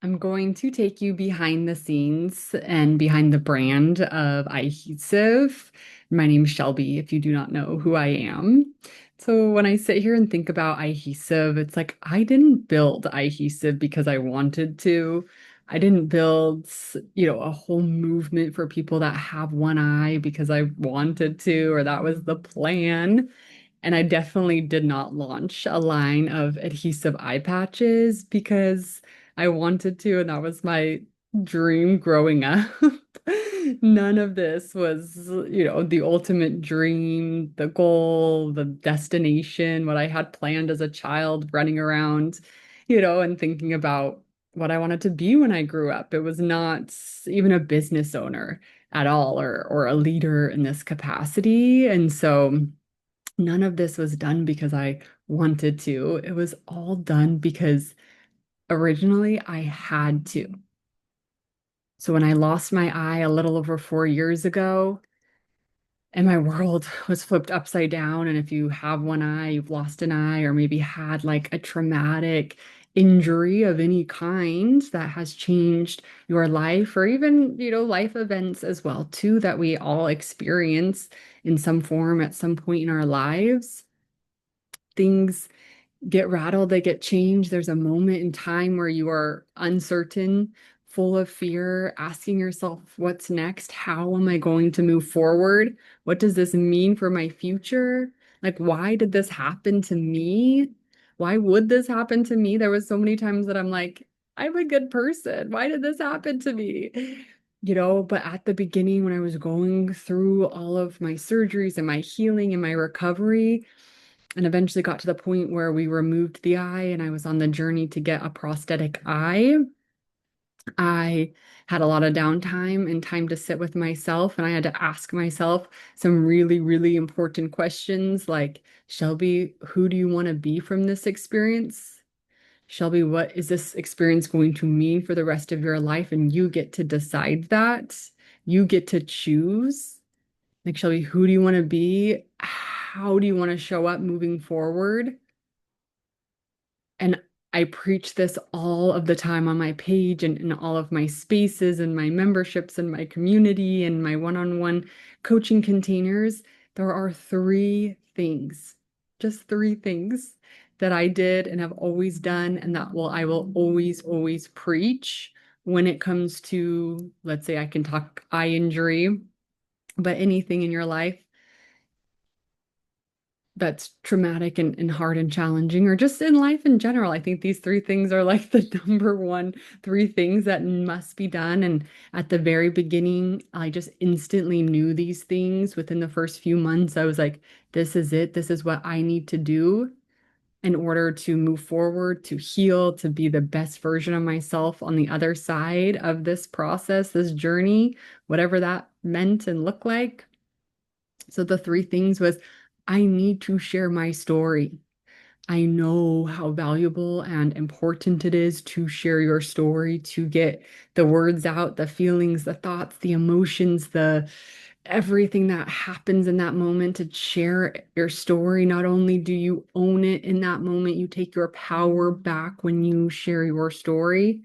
I'm going to take you behind the scenes and behind the brand of EYEHESIVE. My name's Shelby, if you do not know who I am. So when I sit here and think about EYEHESIVE, it's like I didn't build EYEHESIVE because I wanted to. I didn't build, a whole movement for people that have one eye because I wanted to, or that was the plan. And I definitely did not launch a line of adhesive eye patches because I wanted to, and that was my dream growing up. None of this was, the ultimate dream, the goal, the destination, what I had planned as a child running around, and thinking about what I wanted to be when I grew up. It was not even a business owner at all or a leader in this capacity. And so none of this was done because I wanted to. It was all done because originally I had to. So when I lost my eye a little over 4 years ago, and my world was flipped upside down, and if you have one eye, you've lost an eye, or maybe had like a traumatic injury of any kind that has changed your life, or even, life events as well, too, that we all experience in some form at some point in our lives. Things get rattled, they get changed. There's a moment in time where you are uncertain, full of fear, asking yourself, what's next? How am I going to move forward? What does this mean for my future? Like, why did this happen to me? Why would this happen to me? There was so many times that I'm like, I'm a good person. Why did this happen to me? But at the beginning, when I was going through all of my surgeries and my healing and my recovery, and eventually got to the point where we removed the eye and I was on the journey to get a prosthetic eye. I had a lot of downtime and time to sit with myself, and I had to ask myself some really, really important questions like, Shelby, who do you want to be from this experience? Shelby, what is this experience going to mean for the rest of your life? And you get to decide that. You get to choose. Like, Shelby, who do you want to be? How do you want to show up moving forward? And I preach this all of the time on my page and in all of my spaces and my memberships and my community and my one-on-one coaching containers. There are three things, just three things that I did and have always done, and I will always, always preach when it comes to, let's say I can talk eye injury, but anything in your life that's traumatic and hard and challenging, or just in life in general. I think these three things are like the number one three things that must be done. And at the very beginning, I just instantly knew these things within the first few months. I was like, this is it. This is what I need to do in order to move forward, to heal, to be the best version of myself on the other side of this process, this journey, whatever that meant and looked like. So the three things was I need to share my story. I know how valuable and important it is to share your story, to get the words out, the feelings, the thoughts, the emotions, the everything that happens in that moment, to share your story. Not only do you own it in that moment, you take your power back when you share your story.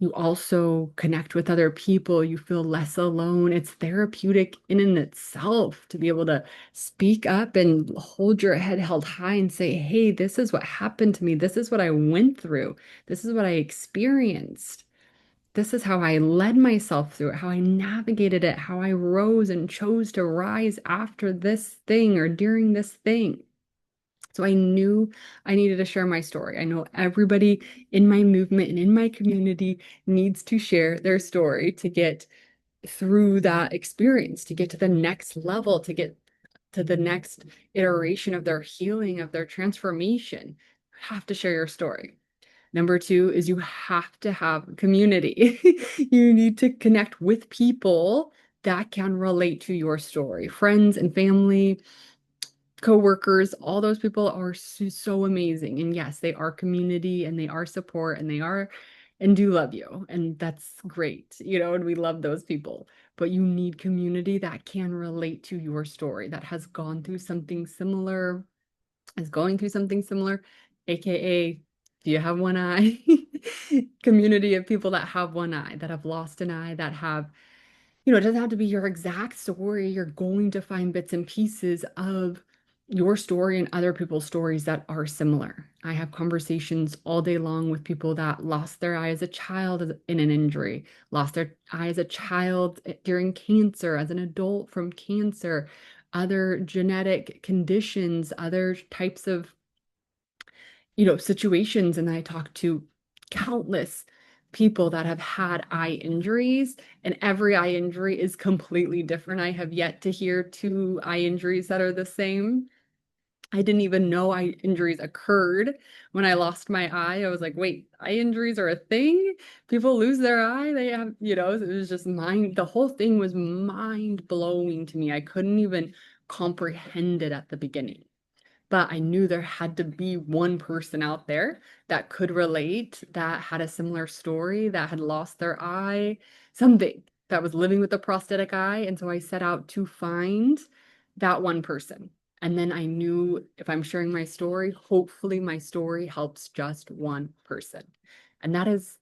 You also connect with other people. You feel less alone. It's therapeutic in and itself to be able to speak up and hold your head held high and say, hey, this is what happened to me. This is what I went through. This is what I experienced. This is how I led myself through it, how I navigated it, how I rose and chose to rise after this thing or during this thing. So I knew I needed to share my story. I know everybody in my movement and in my community needs to share their story to get through that experience, to get to the next level, to get to the next iteration of their healing, of their transformation. You have to share your story. Number two is you have to have community. You need to connect with people that can relate to your story, friends and family, coworkers, all those people are so amazing. And yes, they are community and they are support and they are and do love you. And that's great, and we love those people. But you need community that can relate to your story, that has gone through something similar, is going through something similar, aka, do you have one eye? community of people that have one eye, that have lost an eye, that have, it doesn't have to be your exact story. You're going to find bits and pieces of your story and other people's stories that are similar. I have conversations all day long with people that lost their eye as a child in an injury, lost their eye as a child during cancer, as an adult from cancer, other genetic conditions, other types of situations. And I talk to countless people that have had eye injuries, and every eye injury is completely different. I have yet to hear two eye injuries that are the same. I didn't even know eye injuries occurred when I lost my eye. I was like, wait, eye injuries are a thing? People lose their eye. They have, it was just the whole thing was mind blowing to me. I couldn't even comprehend it at the beginning, but I knew there had to be one person out there that could relate, that had a similar story, that had lost their eye, something that was living with a prosthetic eye. And so I set out to find that one person. And then I knew if I'm sharing my story, hopefully my story helps just one person. And that is,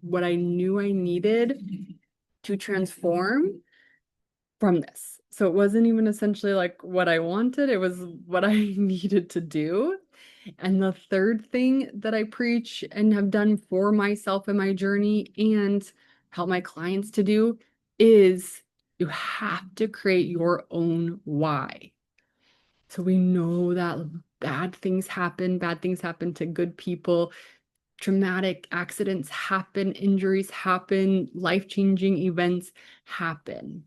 what I knew I needed to transform from this. So it wasn't even essentially like what I wanted, it was what I needed to do. And the third thing that I preach and have done for myself in my journey and help my clients to do is you have to create your own why. So we know that bad things happen to good people, traumatic accidents happen, injuries happen, life-changing events happen,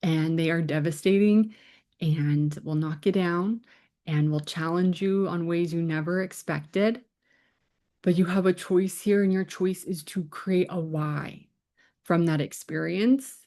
and they are devastating and will knock you down and will challenge you on ways you never expected. But you have a choice here, and your choice is to create a why from that experience.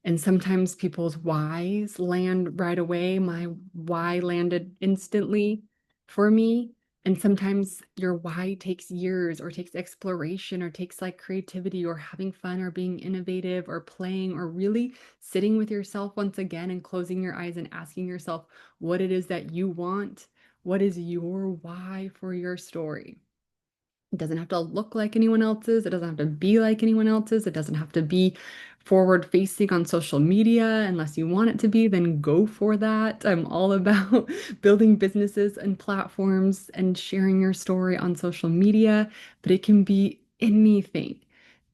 And sometimes people's whys land right away. My why landed instantly for me. And sometimes your why takes years, or takes exploration, or takes like creativity, or having fun, or being innovative, or playing, or really sitting with yourself once again and closing your eyes and asking yourself what it is that you want. What is your why for your story? It doesn't have to look like anyone else's. It doesn't have to be like anyone else's. It doesn't have to be forward facing on social media. Unless you want it to be, then go for that. I'm all about building businesses and platforms and sharing your story on social media, but it can be anything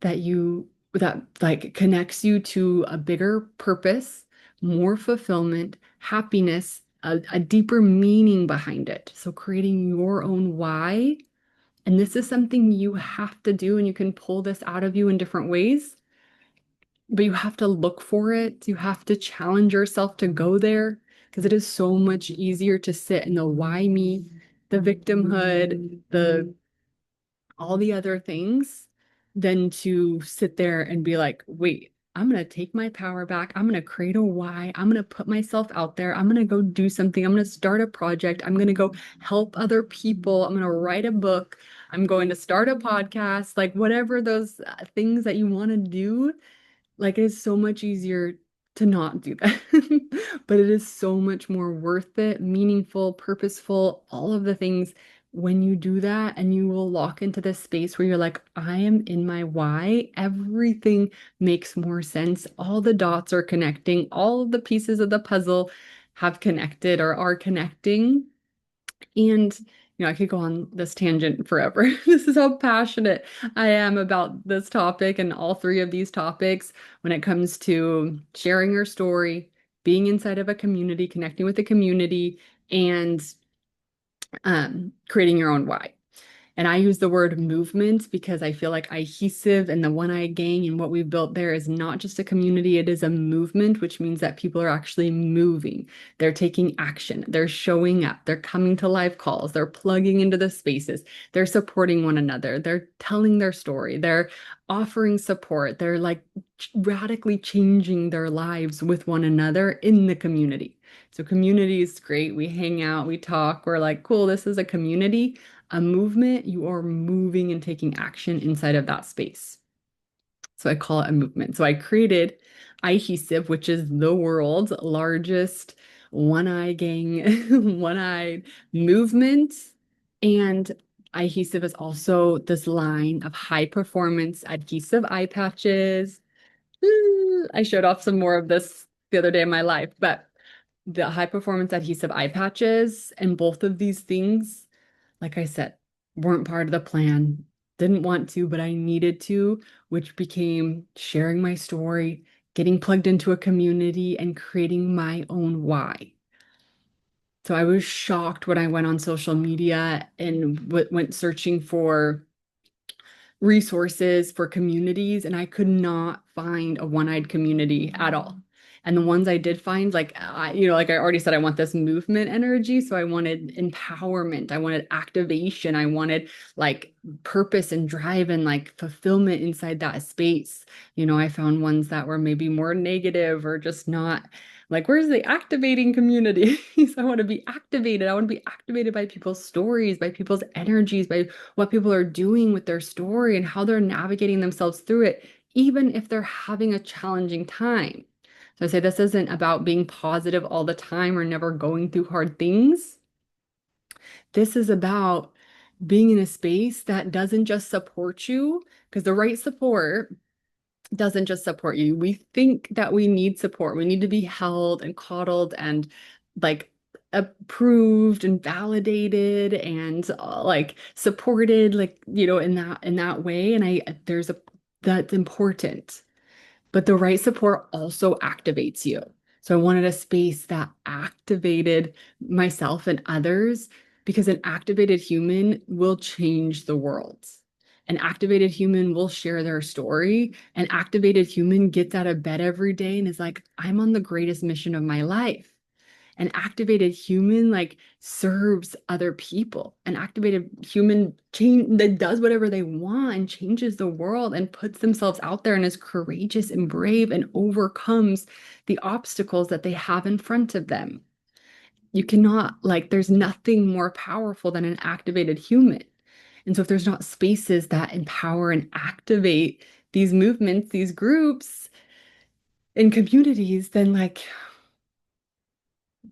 that like connects you to a bigger purpose, more fulfillment, happiness, a deeper meaning behind it. So creating your own why, and this is something you have to do, and you can pull this out of you in different ways, but you have to look for it. You have to challenge yourself to go there, because it is so much easier to sit in the why me, the victimhood, the all the other things, than to sit there and be like, wait, I'm going to take my power back. I'm going to create a why. I'm going to put myself out there. I'm going to go do something. I'm going to start a project. I'm going to go help other people. I'm going to write a book. I'm going to start a podcast, like whatever those things that you want to do. Like, it is so much easier to not do that, but it is so much more worth it, meaningful, purposeful, all of the things when you do that. And you will lock into this space where you're like, I am in my why. Everything makes more sense. All the dots are connecting. All of the pieces of the puzzle have connected or are connecting. And, I could go on this tangent forever. This is how passionate I am about this topic and all three of these topics when it comes to sharing your story, being inside of a community, connecting with the community, and creating your own why. And I use the word movement because I feel like EYEHESIVE and the One Eye Gang and what we've built there is not just a community, it is a movement, which means that people are actually moving. They're taking action. They're showing up. They're coming to live calls. They're plugging into the spaces. They're supporting one another. They're telling their story. They're offering support. They're like radically changing their lives with one another in the community. So community is great. We hang out, we talk, we're like, cool, this is a community. A movement, you are moving and taking action inside of that space. So I call it a movement. So I created EYEHESIVE, which is the world's largest one eye gang, one eye movement. And EYEHESIVE is also this line of high performance adhesive eye patches. I showed off some more of this the other day in my life, but the high performance adhesive eye patches and both of these things, like I said, weren't part of the plan. Didn't want to, but I needed to, which became sharing my story, getting plugged into a community, and creating my own why. So I was shocked when I went on social media and went searching for resources for communities, and I could not find a one-eyed community at all. And the ones I did find, like I already said, I want this movement energy. So I wanted empowerment, I wanted activation, I wanted like purpose and drive and like fulfillment inside that space. I found ones that were maybe more negative or just not like, where's the activating community? So I want to be activated. I want to be activated by people's stories, by people's energies, by what people are doing with their story and how they're navigating themselves through it, even if they're having a challenging time. So I say this isn't about being positive all the time or never going through hard things. This is about being in a space that doesn't just support you, because the right support doesn't just support you. We think that we need support. We need to be held and coddled and like approved and validated and like supported, like, in that way. And that's important. But the right support also activates you. So I wanted a space that activated myself and others because an activated human will change the world. An activated human will share their story. An activated human gets out of bed every day and is like, I'm on the greatest mission of my life. An activated human like serves other people. An activated human change that does whatever they want and changes the world and puts themselves out there and is courageous and brave and overcomes the obstacles that they have in front of them. You cannot, like, there's nothing more powerful than an activated human. And so if there's not spaces that empower and activate these movements, these groups and communities, then like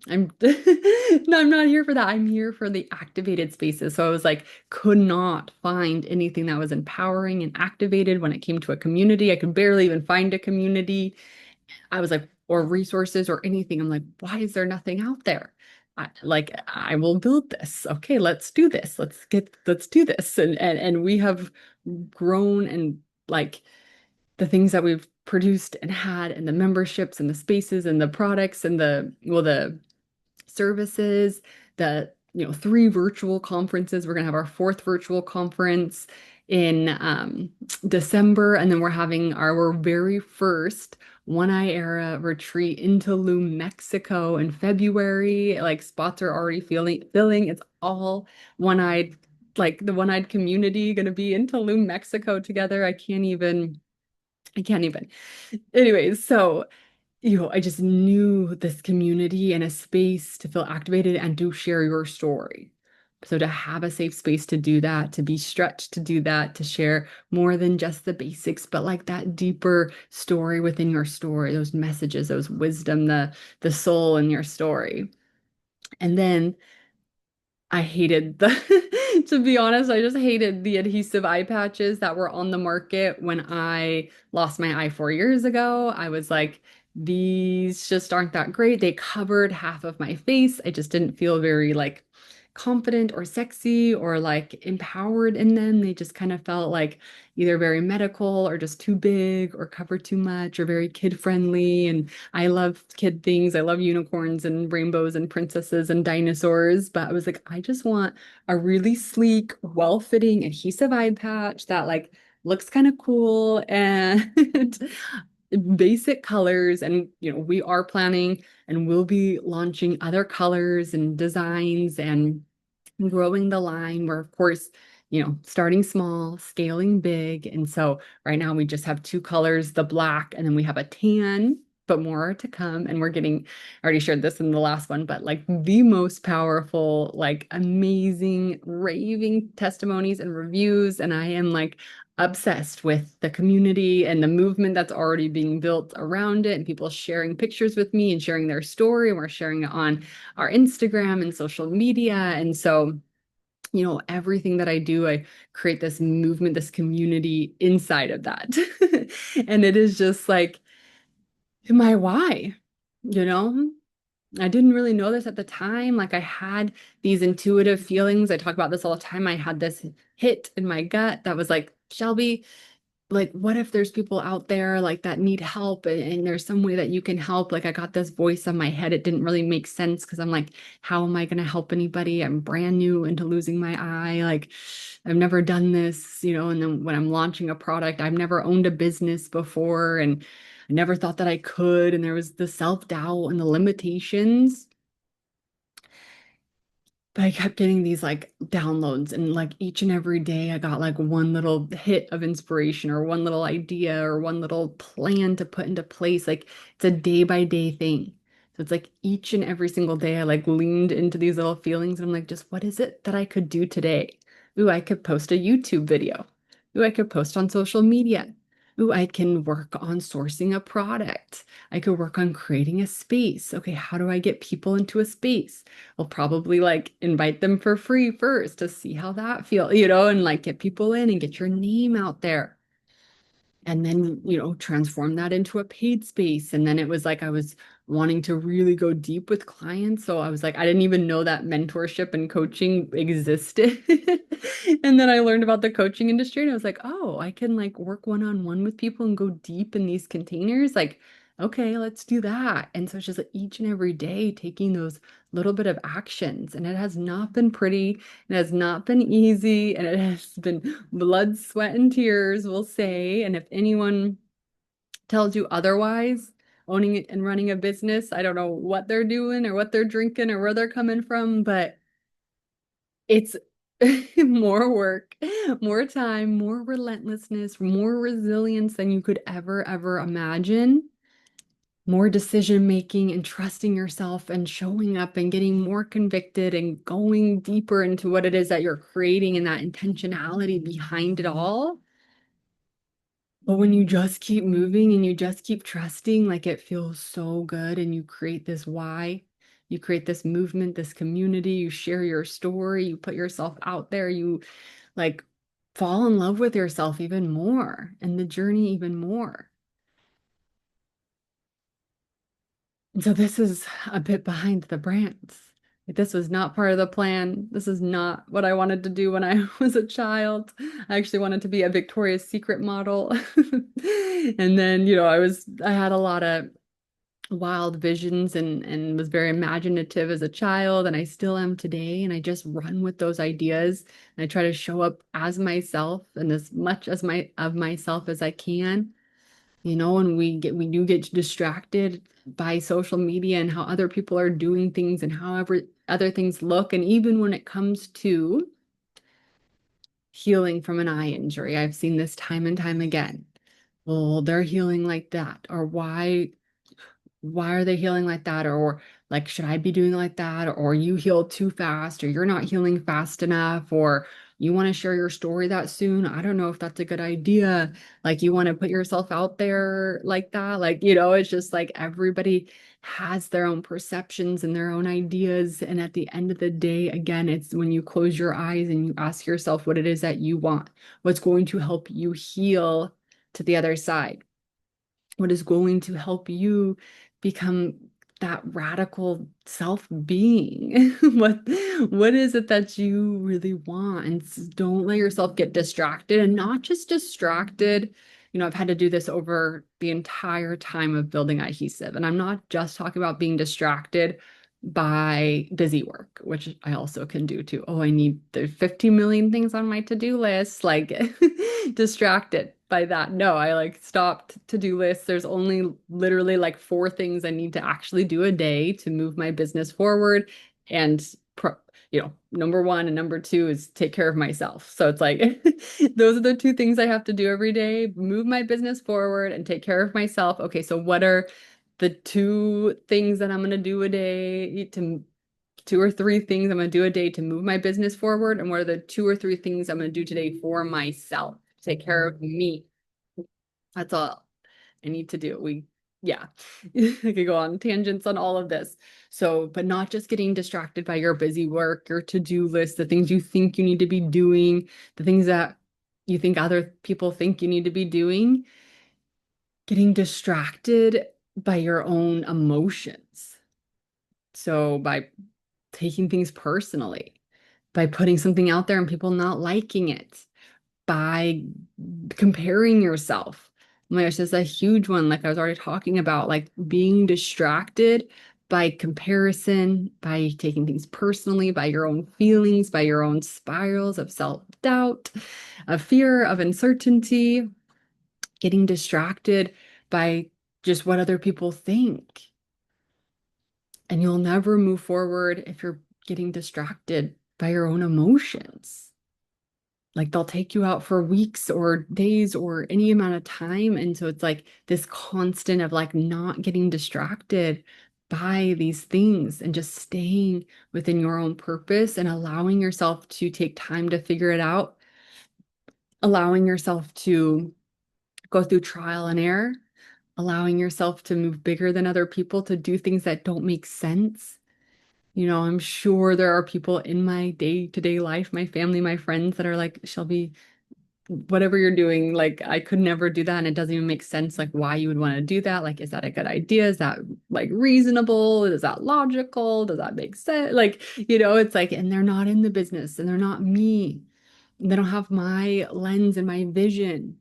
I'm no, I'm not here for that. I'm here for the activated spaces. So I was like, could not find anything that was empowering and activated when it came to a community. I could barely even find a community. I was like, or resources or anything. I'm like, why is there nothing out there? I will build this. Okay, let's do this. Let's do this. And we have grown and like the things that we've produced and had and the memberships and the spaces and the products and the services, the 3 virtual conferences. We're going to have our 4th virtual conference in December, and then we're having our very first One Eye Era retreat in Tulum, Mexico in February. Like spots are already filling. It's all one-eyed, like the one-eyed community going to be in Tulum, Mexico together. I can't even. Anyways, so I just knew this community and a space to feel activated and to share your story. So to have a safe space to do that, to be stretched to do that, to share more than just the basics, but like that deeper story within your story, those messages, those wisdom, the soul in your story. And then I hated to be honest, I just hated the adhesive eye patches that were on the market when I lost my eye 4 years ago. I was like, these just aren't that great. They covered half of my face. I just didn't feel very like confident or sexy or like empowered in them. They just kind of felt like either very medical or just too big or covered too much or very kid friendly. And I love kid things. I love unicorns and rainbows and princesses and dinosaurs. But I was like, I just want a really sleek, well-fitting adhesive eye patch that like looks kind of cool and basic colors. And we are planning and we'll be launching other colors and designs and growing the line. We're, of course, starting small, scaling big. And so right now we just have 2 colors, the black, and then we have a tan, but more are to come. And I already shared this in the last one, but like the most powerful, like amazing, raving testimonies and reviews. And I am like obsessed with the community and the movement that's already being built around it and people sharing pictures with me and sharing their story. And we're sharing it on our Instagram and social media. And so everything that I do, I create this movement, this community inside of that. And it is just like my why, you know? I didn't really know this at the time. Like I had these intuitive feelings. I talk about this all the time. I had this hit in my gut that was like, Shelby, like what if there's people out there like that need help and there's some way that you can help. Like I got this voice in my head. It didn't really make sense because I'm like, how am I going to help anybody? I'm brand new into losing my eye. Like I've never done this, and then when I'm launching a product, I've never owned a business before and I never thought that I could, and there was the self-doubt and the limitations. But I kept getting these like downloads, and like each and every day, I got like one little hit of inspiration or one little idea or one little plan to put into place. Like it's a day by day thing. So it's like each and every single day, I like leaned into these little feelings, and I'm like, just what is it that I could do today? Ooh, I could post a YouTube video. Ooh, I could post on social media. Ooh, I can work on sourcing a product. I could work on creating a space. Okay, how do I get people into a space? I'll probably like invite them for free first to see how that feels, and like get people in and get your name out there. And then, transform that into a paid space. And then it was like I was wanting to really go deep with clients. So I was like, I didn't even know that mentorship and coaching existed. And then I learned about the coaching industry and I was like, oh, I can like work one-on-one with people and go deep in these containers. Like, okay, let's do that. And so it's just like each and every day taking those little bit of actions. And it has not been pretty. It has not been easy, and it has been blood, sweat, and tears, we'll say. And if anyone tells you otherwise, owning it and running a business, I don't know what they're doing or what they're drinking or where they're coming from, but it's more work, more time, more relentlessness, more resilience than you could ever imagine, more decision making and trusting yourself and showing up and getting more convicted and going deeper into what it is that you're creating and that intentionality behind it all. But when you just keep moving and you just keep trusting, like it feels so good and you create this why, you create this movement, this community, you share your story, you put yourself out there, you like fall in love with yourself even more and the journey even more. And so this is a bit behind the brands. Like, this was not part of the plan. This is not what I wanted to do when I was a child. I actually wanted to be a Victoria's Secret model. And then, I had a lot of wild visions and was very imaginative as a child, and I still am today. And I just run with those ideas and I try to show up as myself and as much as of myself as I can. And we do get distracted by social media and how other people are doing things and however other things look. And even when it comes to healing from an eye injury, I've seen this time and time again. Well, they're healing like that, or why are they healing like that? Or like, should I be doing like that? Or you heal too fast, or you're not healing fast enough, or you want to share your story that soon. I don't know if that's a good idea. Like, you want to put yourself out there like that. Like, it's just like everybody has their own perceptions and their own ideas. And at the end of the day, again, it's when you close your eyes and you ask yourself what it is that you want, what's going to help you heal to the other side, what is going to help you become that radical self being. What is it that you really want? And don't let yourself get distracted, and not just distracted. I've had to do this over the entire time of building adhesive, and I'm not just talking about being distracted by busy work, which I also can do too. Oh, I need the 50 million things on my to-do list, like distracted by that. No, I like stopped to-do lists. There's only literally like four things I need to actually do a day to move my business forward. And number one and number two is take care of myself. So it's like those are the two things I have to do every day, move my business forward and take care of myself. Okay, so what are the two things that I'm going to do a day to two or three things I'm going to do a day to move my business forward? And what are the two or three things I'm going to do today for myself? Take care of me. That's all I need to do. Yeah, I could go on tangents on all of this. So, but not just getting distracted by your busy work, your to-do list, the things you think you need to be doing, the things that you think other people think you need to be doing, getting distracted by your own emotions. So, by taking things personally, by putting something out there and people not liking it, by comparing yourself. Oh my gosh, that's a huge one. Like I was already talking about, like being distracted by comparison, by taking things personally, by your own feelings, by your own spirals of self-doubt, of fear, of uncertainty, getting distracted by just what other people think. And you'll never move forward if you're getting distracted by your own emotions. Like they'll take you out for weeks or days or any amount of time. And so it's like this constant of like not getting distracted by these things and just staying within your own purpose and allowing yourself to take time to figure it out, allowing yourself to go through trial and error, allowing yourself to move bigger than other people, to do things that don't make sense. You know, I'm sure there are people in my day-to-day life, my family, my friends that are like, Shelby, whatever you're doing, like I could never do that. And it doesn't even make sense, like why you would want to do that. Like, is that a good idea? Is that like reasonable? Is that logical? Does that make sense? Like, it's like, and they're not in the business and they're not me. They don't have my lens and my vision.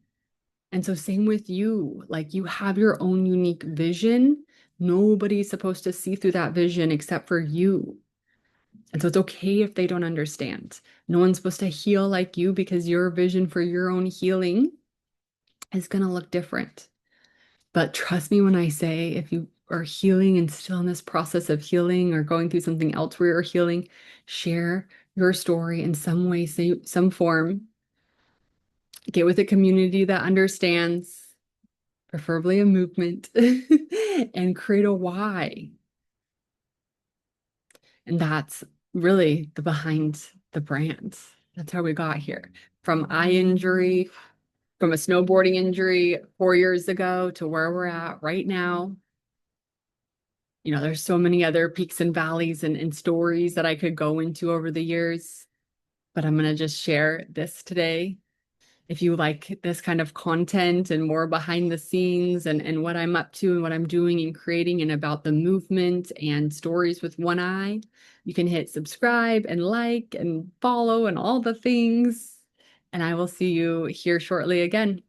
And so same with you, like you have your own unique vision. Nobody's supposed to see through that vision except for you. And so it's okay if they don't understand. No one's supposed to heal like you because your vision for your own healing is going to look different. But trust me when I say, if you are healing and still in this process of healing or going through something else where you're healing, share your story in some way, some form. Get with a community that understands, preferably a movement, and create a why. And that's really the behind the brand. That's how we got here. From eye injury, from a snowboarding injury 4 years ago to where we're at right now. There's so many other peaks and valleys and stories that I could go into over the years, but I'm going to just share this today. If you like this kind of content and more behind the scenes and what I'm up to and what I'm doing and creating and about the movement and stories with one eye, you can hit subscribe and like and follow and all the things. And I will see you here shortly again.